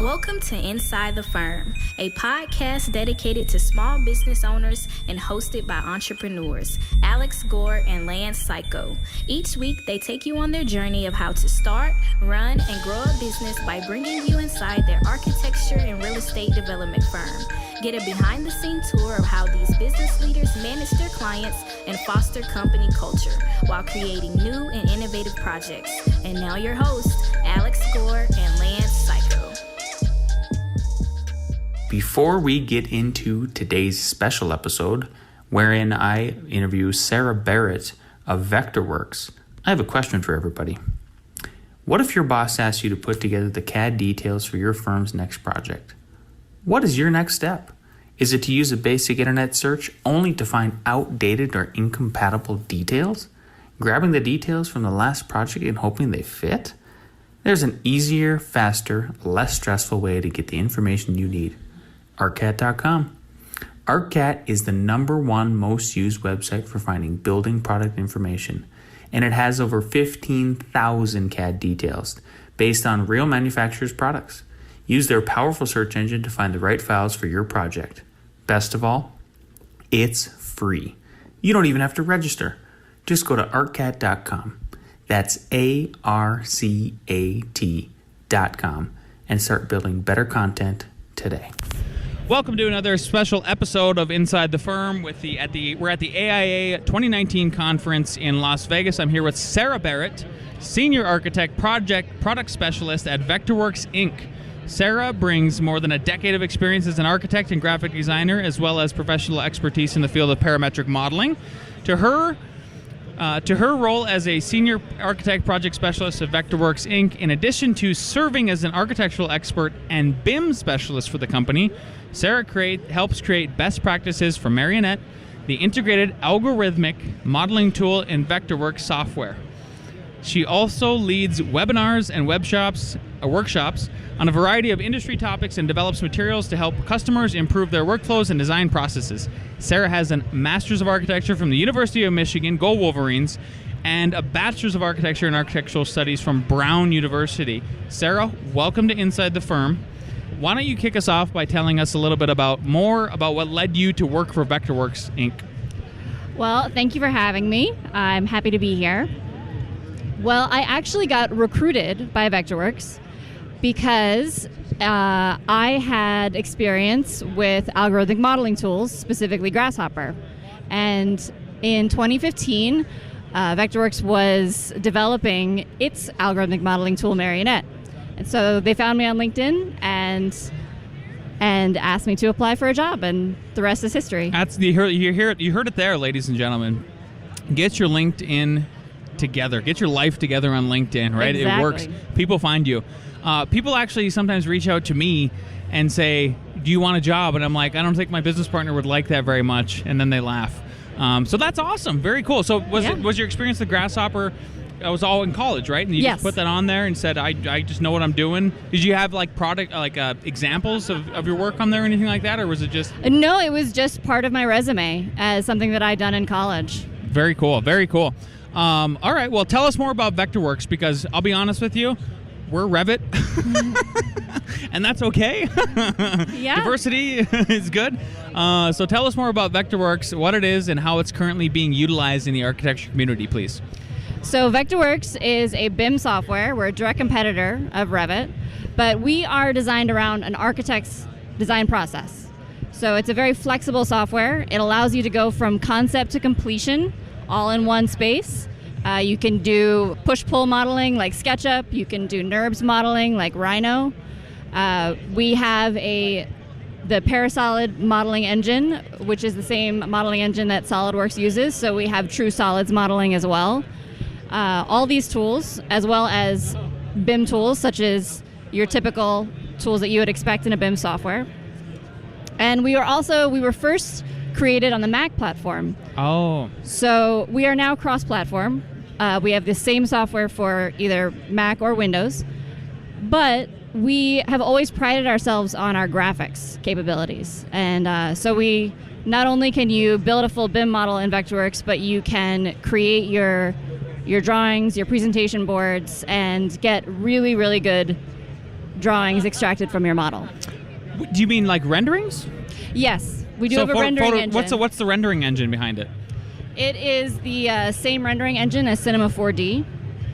Welcome to Inside the Firm, a podcast dedicated to small business owners and hosted by entrepreneurs, Alex Gore and Lance Cayko. Each week, they take you on their journey of how to start, run, and grow a business by bringing you inside their architecture and real estate development firm. Get a behind-the-scenes tour of how these business leaders manage their clients and foster company culture while creating new and innovative projects. And now your hosts, Alex Gore and Lance Cayko. Before we get into today's special episode, wherein I interview Sarah Barett of VectorWorks, I have a question for everybody. What if your boss asks you to put together the CAD details for your firm's next project? What is your next step? Is it to use a basic internet search only to find outdated or incompatible details? Grabbing the details from the last project and hoping they fit? There's an easier, faster, less stressful way to get the information you need. ArcCAD.com. ArcCAD is the #1 most used website for finding building product information, and it has over 15,000 CAD details based on real manufacturers' products. Use their powerful search engine to find the right files for your project. Best of all, it's free. You don't even have to register. Just go to ArcCAD.com. That's ARCAT.com and start building better content today. Welcome to another special episode of Inside the Firm. We're at the AIA 2019 conference in Las Vegas. I'm here with Sarah Barett, Senior Architect Product Specialist at VectorWorks, Inc. Sarah brings more than a decade of experience as an architect and graphic designer, as well as professional expertise in the field of parametric modeling. To her role as a Senior Architect Project Specialist at VectorWorks, Inc., in addition to serving as an architectural expert and BIM specialist for the company, Sarah helps create best practices for Marionette, the integrated algorithmic modeling tool in VectorWorks software. She also leads webinars and workshops on a variety of industry topics and develops materials to help customers improve their workflows and design processes. Sarah has a Master's of Architecture from the University of Michigan, Go Wolverines, and a Bachelor's of Architecture and Architectural Studies from Brown University. Sarah, welcome to Inside the Firm. Why don't you kick us off by telling us a little bit more about what led you to work for VectorWorks, Inc.? Well, thank you for having me. I'm happy to be here. Well, I actually got recruited by VectorWorks because I had experience with algorithmic modeling tools, specifically Grasshopper. And in 2015, VectorWorks was developing its algorithmic modeling tool, Marionette. And so they found me on LinkedIn and asked me to apply for a job, and the rest is history. You heard it there, ladies and gentlemen. Get your LinkedIn together. Get your life together on LinkedIn, right? Exactly. It works. People find you. People actually sometimes reach out to me and say, do you want a job? And I'm like, I don't think my business partner would like that very much. And then they laugh. So that's awesome. Very cool. So was your experience with Grasshopper, it was all in college, right? And you Yes. just put that on there and said, I just know what I'm doing. Did you have like examples of your work on there or anything like that? Or was it just? No, it was just part of my resume as something that I'd done in college. Very cool. Very cool. All right. Well, tell us more about VectorWorks, because I'll be honest with you, we're Revit, and that's okay. Yeah. Diversity is good. So tell us more about VectorWorks, what it is, and how it's currently being utilized in the architecture community, please. So VectorWorks is a BIM software. We're a direct competitor of Revit, but we are designed around an architect's design process. So it's a very flexible software. It allows you to go from concept to completion all in one space. You can do push-pull modeling like SketchUp. You can do NURBS modeling like Rhino. We have the Parasolid modeling engine, which is the same modeling engine that SolidWorks uses. So we have true solids modeling as well. All these tools, as well as BIM tools, such as your typical tools that you would expect in a BIM software. And we were first created on the Mac platform. Oh. So we are now cross-platform. We have the same software for either Mac or Windows, but we have always prided ourselves on our graphics capabilities. And so we not only can you build a full BIM model in VectorWorks, but you can create your drawings, your presentation boards, and get really, really good drawings extracted from your model. Do you mean like renderings? Yes, we do have a rendering engine. What's the rendering engine behind it? It is the same rendering engine as Cinema 4D.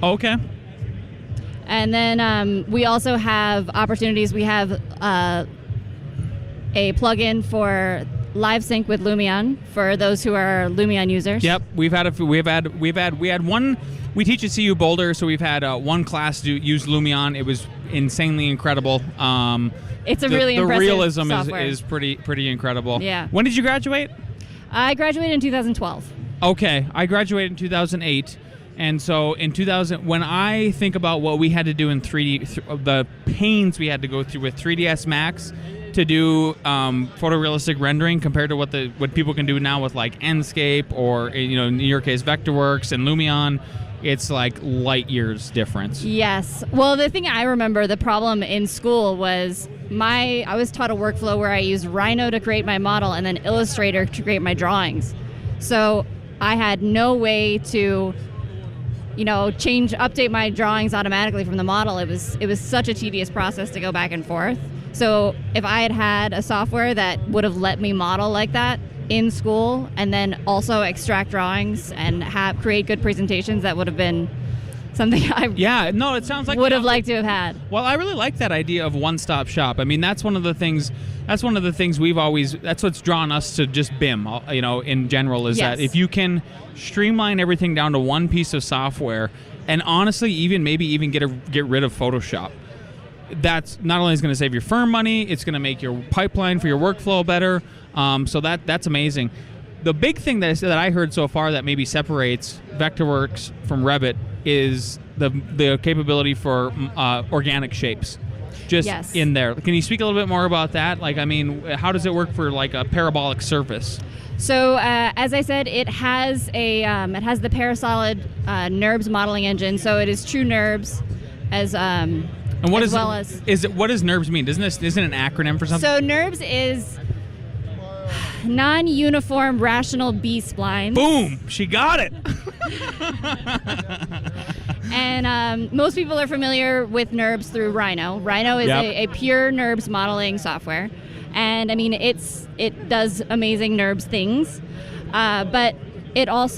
Okay. And then we also have opportunities. We have a plugin for Live Sync with Lumion for those who are Lumion users. Yep, we had one. We teach at CU Boulder, so we've had one class use Lumion. It was insanely incredible. It's a really impressive the realism software. is pretty incredible. Yeah. When did you graduate? I graduated in 2012. Okay, I graduated in 2008. And so in 2000, when I think about what we had to do in 3D, the pains we had to go through with 3ds Max to do photorealistic rendering compared to what people can do now with like Enscape or, in your case, VectorWorks and Lumion, it's like light years difference. Yes. Well, the thing I remember, the problem in school was I was taught a workflow where I used Rhino to create my model and then Illustrator to create my drawings. So I had no way to update my drawings automatically from the model. It was such a tedious process to go back and forth. So if I had a software that would have let me model like that in school and then also extract drawings and create good presentations, that would have been something it sounds like would have liked to have had. Well, I really like that idea of one-stop shop. I mean, that's one of the things that's what's drawn us to just BIM, in general, is Yes. that if you can streamline everything down to one piece of software, and honestly, maybe even get rid of Photoshop, that's not only is going to save your firm money, it's going to make your pipeline for your workflow better. So that's amazing. The big thing that I heard so far that maybe separates VectorWorks from Revit is the capability for organic shapes. Just Yes. in there. Can you speak a little bit more about that? Like, I mean, how does it work for like a parabolic surface? So as I said, it has the Parasolid NURBS modeling engine. So it is true NURBS as And what as is well it, as is it? What does NURBS mean? Isn't it an acronym for something? So NURBS is non-uniform rational B-splines. Boom! She got it. And most people are familiar with NURBS through Rhino. Rhino is Yep. a pure NURBS modeling software, and I mean it does amazing NURBS things, but it allows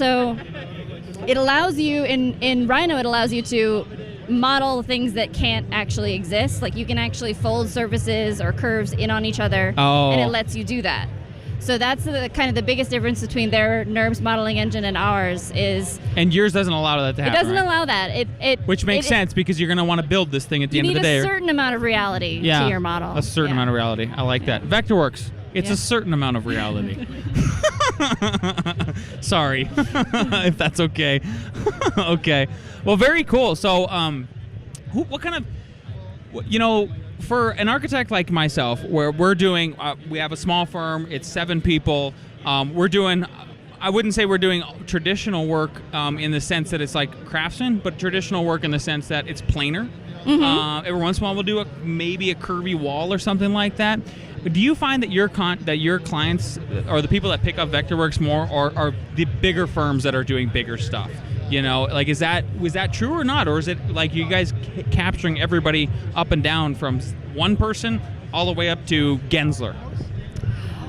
you in Rhino. It allows you to model things that can't actually exist. Like you can actually fold surfaces or curves in on each other, and it lets you do that. So that's the biggest difference between their NURBS modeling engine and ours is. And yours doesn't allow that to happen. It doesn't right? allow that. Which makes sense because you're going to want to build this thing at the end of the day. You need a certain amount of reality to your model. A certain amount of reality. I like that. VectorWorks. It's a certain amount of reality. Sorry, if that's okay. Okay. Well, very cool. So, what kind of, for an architect like myself, where we're doing, we have a small firm, it's 7 people. We're doing, I wouldn't say we're doing traditional work in the sense that it's like craftsman, but traditional work in the sense that it's planar. Mm-hmm. Every once in a while, we'll do maybe a curvy wall or something like that. But do you find that your clients or the people that pick up VectorWorks more are the bigger firms that are doing bigger stuff? Like was that true or not, or is it like you guys capturing everybody up and down from one person all the way up to Gensler?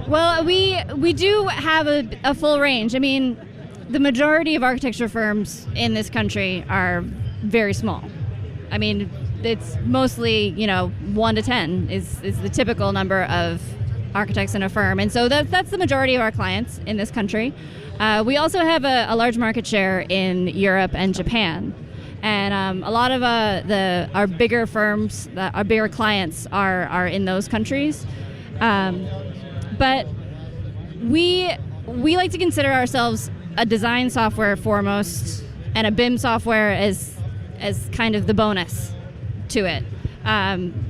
Well, we do have a full range. I mean, the majority of architecture firms in this country are very small. I mean, it's mostly 1 to 10 is the typical number of architects in a firm, and so that's the majority of our clients in this country. We also have a large market share in Europe and Japan, and a lot of our bigger firms, our bigger clients are in those countries. But we like to consider ourselves a design software foremost, and a BIM software as kind of the bonus to it.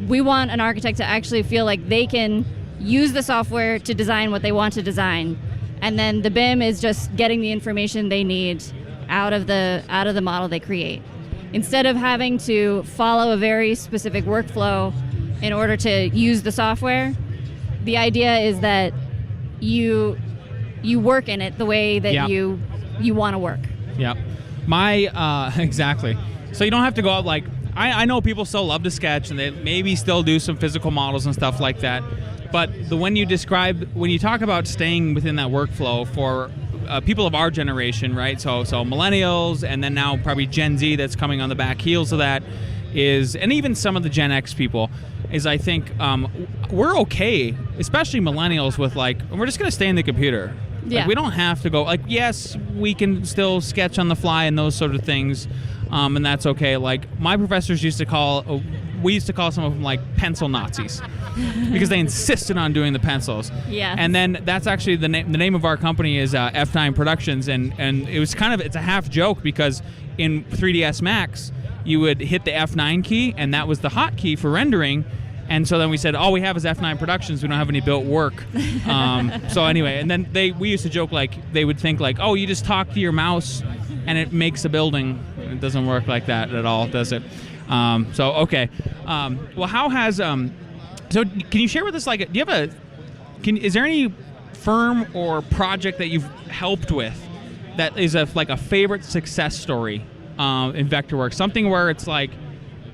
We want an architect to actually feel like they can use the software to design what they want to design, and then the BIM is just getting the information they need out of the model they create. Instead of having to follow a very specific workflow in order to use the software, the idea is that you work in it the way that you want to work. Yeah. Exactly. So you don't have to go out like, I know people still love to sketch, and they maybe still do some physical models and stuff like that. But when you talk about staying within that workflow for people of our generation, right? So millennials, and then now probably Gen Z that's coming on the back heels of that and even some of the Gen X people, is I think we're okay, especially millennials, with we're just going to stay in the computer. Yeah. We don't have to go, yes, we can still sketch on the fly and those sort of things, and that's okay. My professors we used to call some of them pencil Nazis because they insisted on doing the pencils. Yeah. And then that's actually the name of our company is F9 Productions, and it was it's a half joke because in 3ds Max you would hit the F9 key, and that was the hotkey for rendering. And so then we said, all we have is F9 Productions. We don't have any built work. So anyway, and then we used to joke they would think oh, you just talk to your mouse and it makes a building. It doesn't work like that at all, does it? So okay. Well, how has so can you share with us do you have is there any firm or project that you've helped with that is a favorite success story in VectorWorks? Something where it's I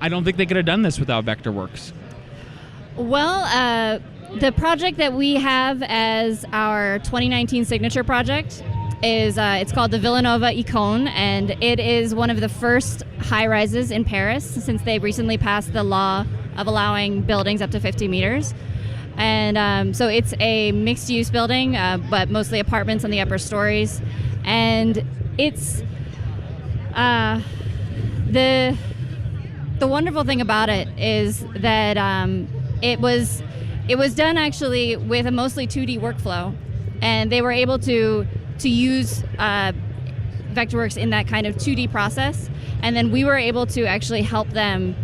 don't think they could have done this without VectorWorks. Well, the project that we have as our 2019 signature project is it's called the Villanova Icône, and it is one of the first high-rises in Paris since they recently passed the law of allowing buildings up to 50 meters. And so it's a mixed-use building, but mostly apartments on the upper stories. And it's the wonderful thing about it is that it was done actually with a mostly 2D workflow, and they were able to use VectorWorks in that kind of 2D process, and then we were able to actually help them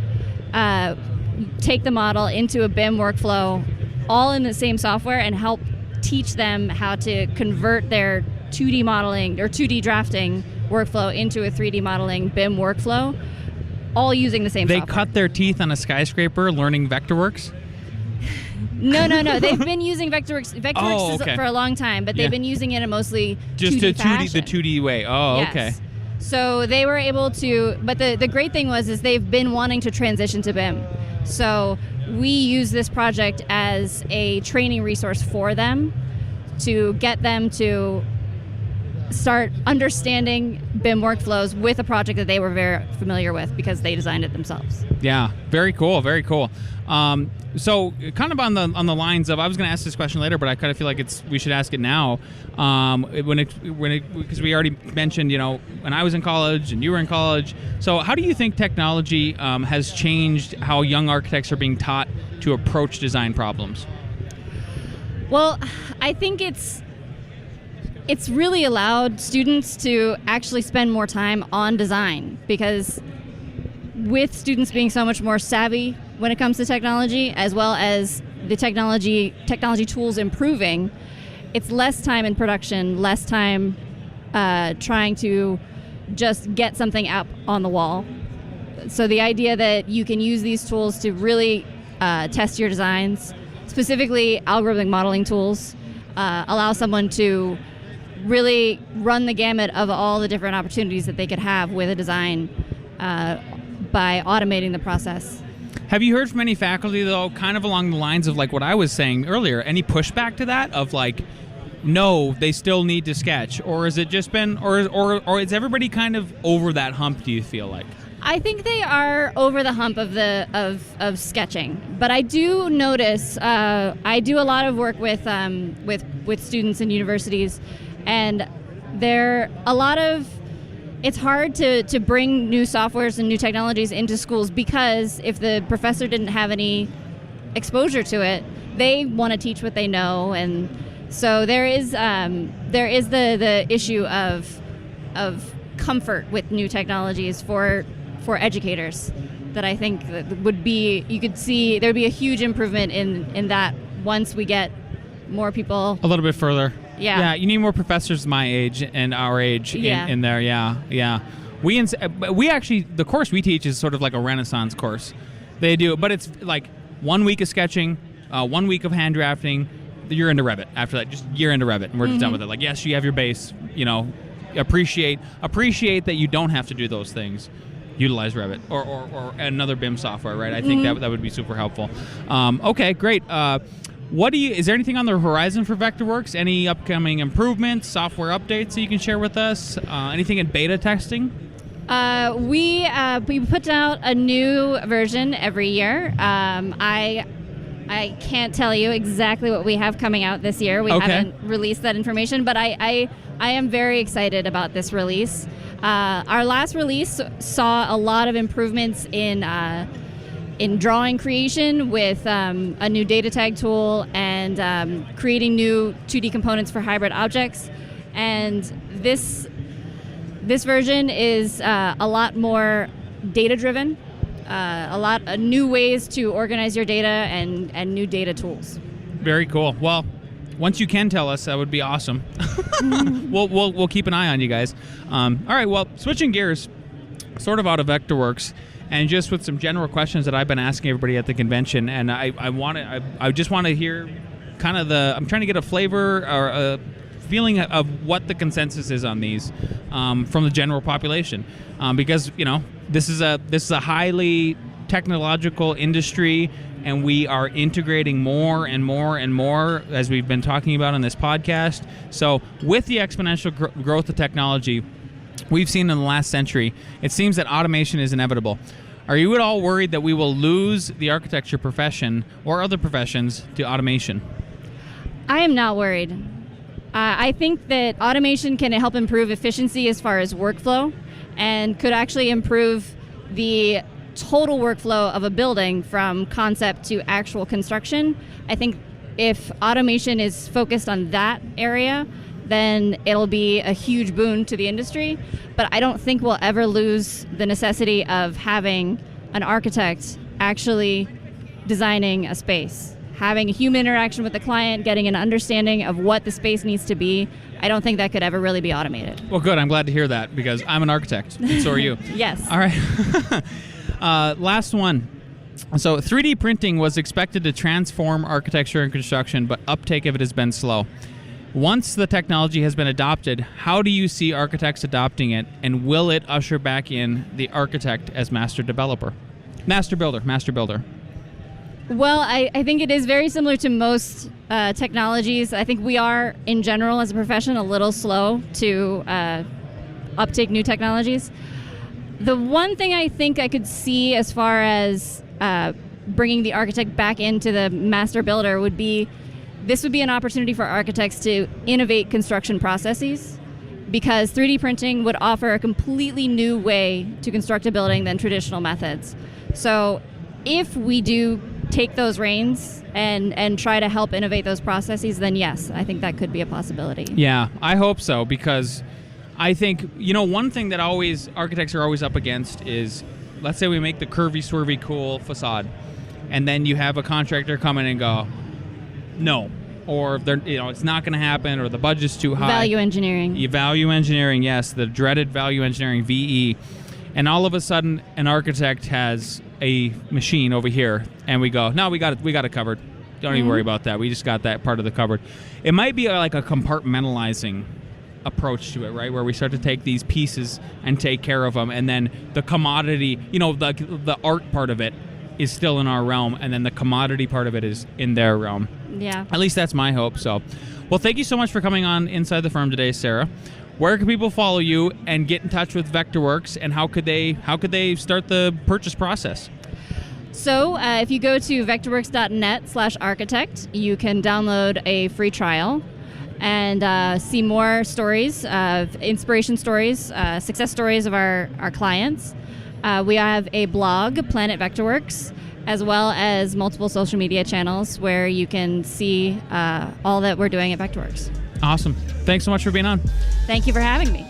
take the model into a BIM workflow, all in the same software, and help teach them how to convert their 2D modeling or 2D drafting workflow into a 3D modeling BIM workflow, all using the same software. They cut their teeth on a skyscraper learning VectorWorks? No. They've been using VectorWorks for a long time, but they've been using it in a mostly just 2D fashion. The 2D way. Oh, yes. Okay. So they were able to, but the great thing is they've been wanting to transition to BIM. So we use this project as a training resource for them to get them to start understanding BIM workflows with a project that they were very familiar with because they designed it themselves. Yeah, very cool, very cool. So kind of on the lines of, I was going to ask this question later, but I kind of feel like we should ask it now. Because we already mentioned, when I was in college and you were in college. So how do you think technology has changed how young architects are being taught to approach design problems? Well, I think it's really allowed students to actually spend more time on design, because with students being so much more savvy when it comes to technology, as well as the technology tools improving, it's less time in production, less time trying to just get something up on the wall. So the idea that you can use these tools to really test your designs, specifically algorithmic modeling tools, allow someone to really run the gamut of all the different opportunities that they could have with a design by automating the process. Have you heard from any faculty, though, kind of along the lines of what I was saying earlier, any pushback to that of no, they still need to sketch? Or has it just been, or is everybody kind of over that hump, do you feel like? I think they are over the hump of sketching, but I do notice I do a lot of work with students in universities, and it's hard to bring new softwares and new technologies into schools, because if the professor didn't have any exposure to it, they want to teach what they know, and so there is the issue of comfort with new technologies for educators that I think that would be, you could see there'd be a huge improvement in that once we get more people a little bit further. Yeah, you need more professors my age and our age in there. Yeah. We actually, the course we teach is sort of like a Renaissance course. They do, but it's 1 week of sketching, 1 week of hand drafting. You're into Revit. After that, just you're into Revit, and we're just done with it. Yes, you have your base. Appreciate that you don't have to do those things. utilize Revit or another BIM software, right? I think that would be super helpful. Okay, great. Is there anything on the horizon for VectorWorks? Any upcoming improvements, software updates that you can share with us? Anything in beta testing? We put out a new version every year. I can't tell you exactly what we have coming out this year. We haven't released that information, but I am very excited about this release. Our last release saw a lot of improvements in drawing creation with a new data tag tool and creating new 2D components for hybrid objects. And this version is a lot more data-driven, a lot of new ways to organize your data and new data tools. Very cool. Well, once you can tell us, that would be awesome. We'll keep an eye on you guys. All right, well, switching gears, sort of out of VectorWorks, and just with some general questions that I've been asking everybody at the convention, and I just want to hear kind of I'm trying to get a flavor or a feeling of what the consensus is on these from the general population, because this is a highly technological industry, and we are integrating more and more and more, as we've been talking about on this podcast. So with the exponential growth of technology we've seen in the last century, it seems that automation is inevitable. Are you at all worried that we will lose the architecture profession or other professions to automation? I am not worried. I think that automation can help improve efficiency as far as workflow, and could actually improve the total workflow of a building from concept to actual construction. I think if automation is focused on that area, then it'll be a huge boon to the industry. But I don't think we'll ever lose the necessity of having an architect actually designing a space, having a human interaction with the client, getting an understanding of what the space needs to be. I don't think that could ever really be automated. Well, good. I'm glad to hear that, because I'm an architect, and so are you. Yes. All right. Last one. So 3D printing was expected to transform architecture and construction, but uptake of it has been slow. Once the technology has been adopted, how do you see architects adopting it, and will it usher back in the architect as master builder? Well, I think it is very similar to most technologies. I think we are, in general, as a profession, a little slow to uptake new technologies. The one thing I think I could see as far as bringing the architect back into the master builder would be, this would be an opportunity for architects to innovate construction processes, because 3D printing would offer a completely new way to construct a building than traditional methods. So if we do take those reins and try to help innovate those processes, then yes, I think that could be a possibility. Yeah, I hope so, because I think, one thing that architects are always up against is, let's say we make the curvy, swervy, cool facade, and then you have a contractor come in and go, no, or it's not going to happen, or the budget's too high. Value engineering. Value engineering, yes, the dreaded value engineering, VE. And all of a sudden, an architect has a machine over here, and we go, no, we got it covered. Don't even worry about that. We just got that part of the covered. It might be like a compartmentalizing approach to it, right? Where we start to take these pieces and take care of them, and then the commodity, the art part of it is still in our realm, and then the commodity part of it is in their realm. Yeah. At least that's my hope. So, well, thank you so much for coming on Inside the Firm today, Sarah. Where can people follow you and get in touch with VectorWorks, and how could they start the purchase process? So if you go to vectorworks.net/architect, you can download a free trial and see more stories, inspiration stories, success stories of our clients. We have a blog, Planet VectorWorks, as well as multiple social media channels where you can see all that we're doing at VectorWorks. Awesome. Thanks so much for being on. Thank you for having me.